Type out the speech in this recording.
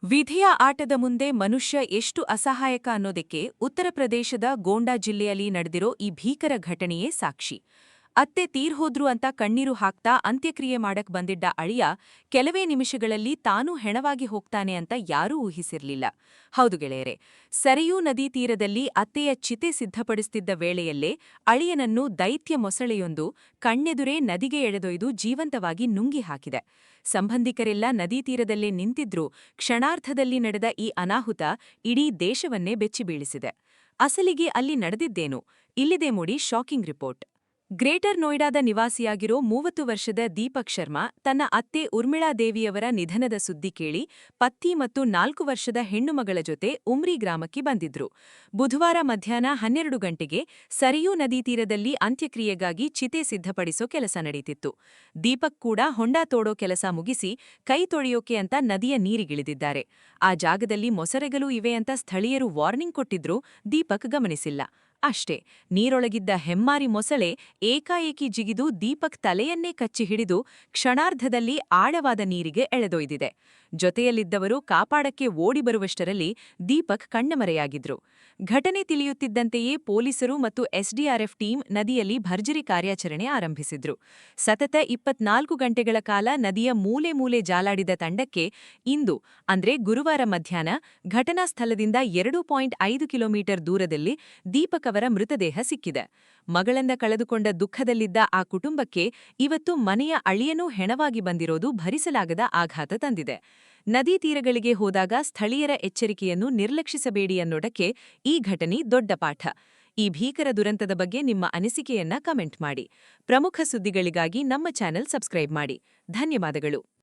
ವಿಧಿಯ ಆಟದ ಮುಂದೆ ಮನುಷ್ಯ ಎಷ್ಟು ಅಸಹಾಯಕ ಅನ್ನೋದಕ್ಕೆ ಉತ್ತರ ಪ್ರದೇಶದ ಗೋಂಡಾ ಜಿಲ್ಲೆಯಲ್ಲಿ ನಡೆದಿರೋ ಈ ಭೀಕರ ಘಟನೆಯೇ ಸಾಕ್ಷಿ. ಅತ್ತೆ ತೀರ್ಹೋದ್ರು ಅಂತ ಕಣ್ಣೀರು ಹಾಕ್ತಾ ಅಂತ್ಯಕ್ರಿಯೆ ಮಾಡಕ್ ಬಂದಿದ್ದ ಅಳಿಯ ಕೆಲವೇ ನಿಮಿಷಗಳಲ್ಲಿ ತಾನೂ ಹೆಣವಾಗಿ ಹೋಗ್ತಾನೆ ಅಂತ ಯಾರೂ ಊಹಿಸಿರ್ಲಿಲ್ಲ. ಹೌದು ಗೆಳೆಯರೆ, ಸರಿಯೂ ನದೀ ತೀರದಲ್ಲಿ ಅತ್ತೆಯ ಚಿತೆ ಸಿದ್ಧಪಡಿಸುತ್ತಿದ್ದ ವೇಳೆಯಲ್ಲೇ ಅಳಿಯನನ್ನು ದೈತ್ಯ ಮೊಸಳೆಯೊಂದು ಕಣ್ಣೆದುರೇ ನದಿಗೆ ಎಳೆದೊಯ್ದು ಜೀವಂತವಾಗಿ ನುಂಗಿ ಹಾಕಿದೆ. ಸಂಬಂಧಿಕರೆಲ್ಲ ನದೀ ತೀರದಲ್ಲೇ ನಿಂತಿದ್ರೂ ಕ್ಷಣಾರ್ಧದಲ್ಲಿ ನಡೆದ ಈ ಅನಾಹುತ ಇಡೀ ದೇಶವನ್ನೇ ಬೆಚ್ಚಿಬೀಳಿಸಿದೆ. ಅಸಲಿಗೆ ಅಲ್ಲಿ ನಡೆದಿದ್ದೇನು? ಇಲ್ಲಿದೆ ಮೂಡಿ ಶಾಕಿಂಗ್ ರಿಪೋರ್ಟ್. ಗ್ರೇಟರ್ ನೋಯ್ಡಾದ ನಿವಾಸಿಯಾಗಿರೋ 30 ವರ್ಷದ ದೀಪಕ್ ಶರ್ಮಾ ತನ್ನ ಅತ್ತೆ ಉರ್ಮಿಳಾದೇವಿಯವರ ನಿಧನದ ಸುದ್ದಿ ಕೇಳಿ ಪತ್ನಿ ಮತ್ತು 4 ವರ್ಷದ ಹೆಣ್ಣುಮಗಳ ಜೊತೆ ಉಮ್ರಿ ಗ್ರಾಮಕ್ಕೆ ಬಂದಿದ್ರು. ಬುಧವಾರ ಮಧ್ಯಾಹ್ನ 12 ಗಂಟೆಗೆ ಸರಿಯೂ ನದೀ ತೀರದಲ್ಲಿ ಅಂತ್ಯಕ್ರಿಯೆಗಾಗಿ ಚಿತೆ ಸಿದ್ಧಪಡಿಸೋ ಕೆಲಸ ನಡೀತಿತ್ತು. ದೀಪಕ್ ಕೂಡ ಹೊಂಡ ತೋಡೋ ಕೆಲಸ ಮುಗಿಸಿ ಕೈ ತೊಳೆಯೋಕೆ ಅಂತ ನದಿಯ ನೀರಿಗಿಳಿದಿದ್ದಾರೆ. ಆ ಜಾಗದಲ್ಲಿ ಮೊಸರೆಗಳೂ ಇವೆ ಅಂತ ಸ್ಥಳೀಯರು ವಾರ್ನಿಂಗ್ ಕೊಟ್ಟಿದ್ರೂ ದೀಪಕ್ ಗಮನಿಸಿಲ್ಲ. ಅಷ್ಟೇ, ನೀರೊಳಗಿದ್ದ ಹೆಮ್ಮಾರಿ ಮೊಸಳೆ ಏಕಾಏಕಿ ಜಿಗಿದು ದೀಪಕ್ ತಲೆಯನ್ನೇ ಕಚ್ಚಿ ಹಿಡಿದು ಕ್ಷಣಾರ್ಧದಲ್ಲಿ ಆಳವಾದ ನೀರಿಗೆ ಎಳೆದೊಯ್ದಿದೆ. ಜೊತೆಯಲ್ಲಿದ್ದವರು ಕಾಪಾಡಕ್ಕೆ ಓಡಿ ಬರುವಷ್ಟರಲ್ಲಿ ದೀಪಕ್ ಕಣ್ಣಮರೆಯಾಗಿದ್ರು. ಘಟನೆ ತಿಳಿಯುತ್ತಿದ್ದಂತೆಯೇ ಪೊಲೀಸರು ಮತ್ತು ಎಸ್ಡಿಆರ್ಎಫ್ ಟೀಮ್ ನದಿಯಲ್ಲಿ ಭರ್ಜರಿ ಕಾರ್ಯಾಚರಣೆ ಆರಂಭಿಸಿದ್ರು. ಸತತ 24 ಗಂಟೆಗಳ ಕಾಲ ನದಿಯ ಮೂಲೆ ಮೂಲೆ ಜಾಲಾಡಿದ ತಂಡಕ್ಕೆ ಇಂದು ಅಂದ್ರೆ ಗುರುವಾರ ಮಧ್ಯಾಹ್ನ ಘಟನಾ ಸ್ಥಳದಿಂದ 2.5 ಕಿಲೋಮೀಟರ್ ದೂರದಲ್ಲಿ ದೀಪಕ್ ಅವರ ಮೃತದೇಹ ಸಿಕ್ಕಿದೆ. ಮಗಳನ್ನ ಕಳೆದುಕೊಂಡ ದುಃಖದಲ್ಲಿದ್ದ ಆ ಕುಟುಂಬಕ್ಕೆ ಇವತ್ತು ಮನೆಯ ಅಳಿಯನೂ ಹೆಣವಾಗಿ ಬಂದಿರೋದು ಭರಿಸಲಾಗದ ಆಘಾತ ತಂದಿದೆ. ನದೀ ತೀರಗಳಿಗೆ ಹೋದಾಗ ಸ್ಥಳೀಯರ ಎಚ್ಚರಿಕೆಯನ್ನು ನಿರ್ಲಕ್ಷಿಸಬೇಡಿ ಅನ್ನೋದಕ್ಕೆ ಈ ಘಟನೆ ದೊಡ್ಡ ಪಾಠ. ಈ ಭೀಕರ ದುರಂತದ ಬಗ್ಗೆ ನಿಮ್ಮ ಅನಿಸಿಕೆಯನ್ನ ಕಮೆಂಟ್ ಮಾಡಿ. ಪ್ರಮುಖ ಸುದ್ದಿಗಳಿಗಾಗಿ ನಮ್ಮ ಚಾನೆಲ್ ಸಬ್ಸ್ಕ್ರೈಬ್ ಮಾಡಿ. ಧನ್ಯವಾದಗಳು.